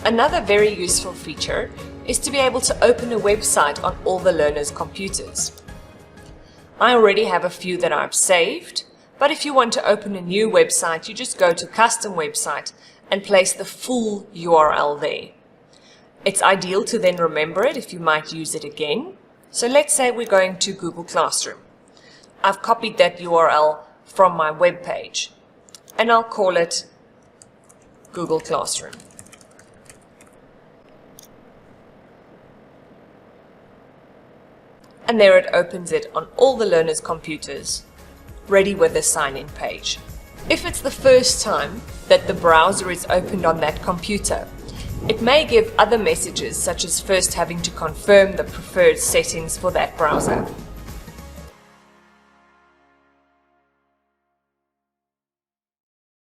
Another very useful feature is to be able to open a website on all the learners' computers. I already have a few that I've saved, but if you want to open a new website, you just go to Custom Website and place the full URL there. It's ideal to then remember it if you might use it again. So let's say we're going to Google Classroom. I've copied that URL from my web page, and I'll call it Google Classroom. And there it opens it on all the learners' computers, ready with a sign-in page. If it's the first time that the browser is opened on that computer, it may give other messages, such as first having to confirm the preferred settings for that browser.